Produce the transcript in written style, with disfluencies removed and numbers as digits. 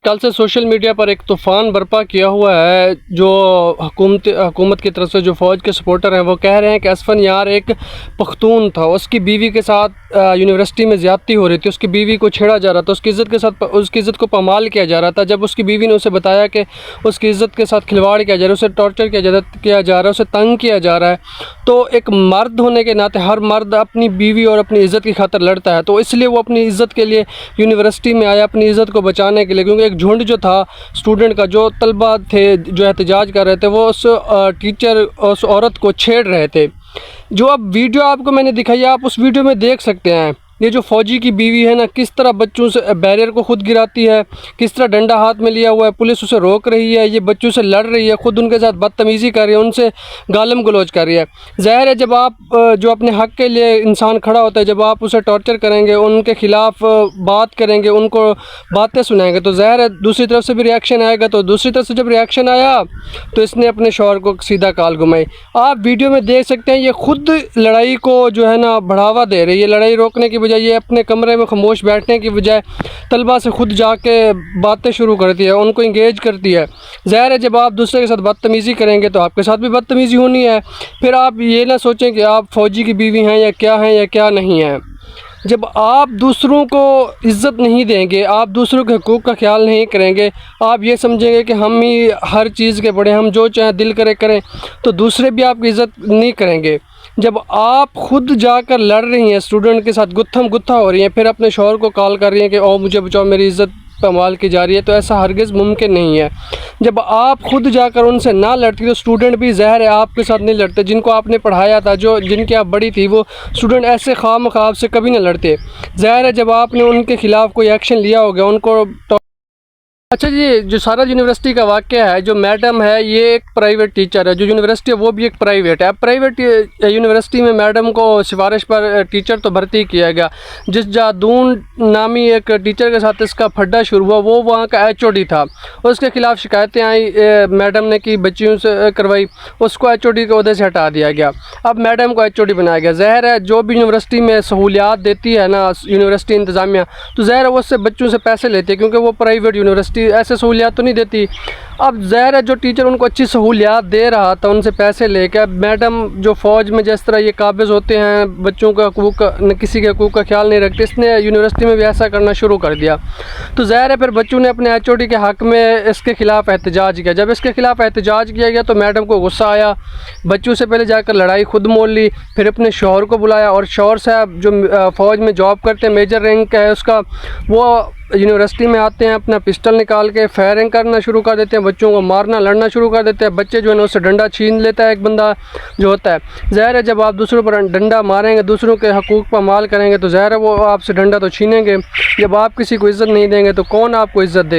कल से social media पर एक तूफ़ान बर्पा किया हुआ है। जो हुकूमत की तरफ से जो फ़ौज के सपोर्टर हैं वो कह रहे हैं कि असफन यार एक पख्तून था, उसकी बीवी के साथ यूनिवर्सिटी में ज़्यादती हो रही थी, उसकी बीवी को छेड़ा जा रहा था, उसकी इज़्ज़त को पामाल किया जा रहा था। जब उसकी बीवी ने उसे बताया कि उसकी इज़्ज़त के साथ खिलवाड़ किया जा रहा है, उसे टॉर्चर किया जा रहा है, उसे तंग किया जा रहा है, तो एक मर्द होने के नाते हर मर्द अपनी बीवी और अपनी इज़्ज़त की खातिर लड़ता है। तो इसलिए वो अपनी इज़्ज़त के लिए यूनिवर्सिटी में आया, अपनी इज़्ज़त को बचाने के लिए, क्योंकि झुंड जो था स्टूडेंट का, जो तलबा थे जो एहतजाज कर रहे थे, वो उस टीचर उस औरत को छेड़ रहे थे। जो अब वीडियो आपको मैंने दिखाई, आप उस वीडियो में देख सकते हैं ये जो फ़ौजी की बीवी है ना, किस तरह बच्चों से बैरियर को ख़ुद गिराती है, किस तरह डंडा हाथ में लिया हुआ है, पुलिस उसे रोक रही है, ये बच्चों से लड़ रही है, ख़ुद उनके साथ बदतमीज़ी कर रही है, उनसे गालम गलोच कर रही है। ज़ाहिर है जब आप जो अपने हक़ के लिए इंसान खड़ा होता है, जब आप उसे टॉर्चर करेंगे, उनके ख़िलाफ़ बात करेंगे, उनको बातें सुनाएंगे, तो ज़ाहिर है दूसरी तरफ से भी रिएक्शन आएगा। तो दूसरी तरफ से जब रिएक्शन आया तो इसने अपने शौहर को सीधा काल घुमाई। आप वीडियो में देख सकते हैं ये ख़ुद लड़ाई को जो है ना बढ़ावा दे रही है। लड़ाई रोकने की बजाय ये अपने कमरे में खामोश बैठने की बजाय तलबा से ख़ुद जाके बातें शुरू करती है, उनको इंगेज करती है। ज़ाहिर है जब आप दूसरे के साथ बदतमीज़ी करेंगे तो आपके साथ भी बदतमीज़ी होनी है। फिर आप ये ना सोचें कि आप फ़ौजी की बीवी हैं या क्या नहीं है। जब आप दूसरों को इज़्ज़त नहीं देंगे, आप दूसरों के हकूक़ का ख्याल नहीं करेंगे, आप ये समझेंगे कि हम ही हर चीज़ के बड़े, हम जो चाहें दिल करें, तो दूसरे भी आपकी इज़्ज़त नहीं करेंगे। जब आप ख़ुद जाकर लड़ रही हैं, स्टूडेंट के साथ गुत्थम गुत्था हो रही हैं, फिर अपने शौहर को कॉल कर रही हैं कि ओ मुझे बचाओ, मेरी इज़्ज़त पामाल की जा रही है, तो ऐसा हरगिज़ मुमकिन नहीं है। जब आप ख़ुद जाकर उनसे ना लड़ती तो स्टूडेंट भी ज़ाहिर है आपके साथ नहीं लड़ते। जिनको आपने पढ़ाया था, जिनकी आप बड़ी थी, वो स्टूडेंट ऐसे खामख्वाह से कभी ना लड़ते। ज़ाहिर है जब आपने उनके ख़िलाफ़ कोई एक्शन लिया होगा, उनको अच्छा जी, जो सारा यूनिवर्सिटी का वाक़या है, जो मैडम है ये एक प्राइवेट टीचर है, जो यूनिवर्सिटी है वो भी एक प्राइवेट है। अब प्राइवेट यूनिवर्सिटी में मैडम को सिफारिश पर टीचर तो भर्ती किया गया। जिस जादून नामी एक टीचर के साथ इसका फड्डा शुरू हुआ, वो वहाँ का HOD था। उसके ख़िलाफ़ शिकायतें आई, मैडम ने की बच्चियों से करवाई, उसको HOD के ओहदे से हटा दिया गया। अब मैडम को HOD बनाया गया। ज़ाहिर है जो भी यूनिवर्सिटी में सहूलियात देती है ना यूनिवर्सिटी इंतज़ामिया, तो ज़ाहिर है वो उससे बच्चों से पैसे लेती है, क्योंकि वो प्राइवेट यूनिवर्सिटी ऐसे सहूलियात तो नहीं देती। अब ज़ाहिर है जो टीचर उनको अच्छी सहूलियात दे रहा था, उनसे पैसे लेके, अब मैडम जो फ़ौज में जिस तरह ये काबिज़ होते हैं, बच्चों का हकूक़ किसी के हकूक़ का ख्याल नहीं रखते, इसने यूनिवर्सिटी में भी ऐसा करना शुरू कर दिया। तो ज़ाहिर है फिर बच्चों ने अपने HOD के हक़ में इसके ख़िलाफ़ एहतजाज किया। जब इसके ख़िलाफ़ एहतजाज किया गया तो मैडम को गुस्सा आया, बच्चों से पहले जाकर लड़ाई खुद मोल ली, फिर अपने शौहर को बुलाया, और शौहर साहब जो फ़ौज में जॉब करते हैं, मेजर रैंक है उसका, वो यूनिवर्सिटी में आते हैं, अपना पिस्टल निकाल के फायरिंग करना शुरू कर देते हैं, बच्चों को मारना लड़ना शुरू कर देते हैं। बच्चे जो है ना उससे डंडा छीन लेता है एक बंदा जो होता है। ज़ाहिर है जब आप दूसरों पर डंडा मारेंगे, दूसरों के हकूक़ पर माल करेंगे, तो ज़ाहिर है वो आपसे डंडा तो छीनेंगे। जब आप किसी को इज़्ज़त नहीं देंगे तो कौन आपको इज़्ज़त देगा।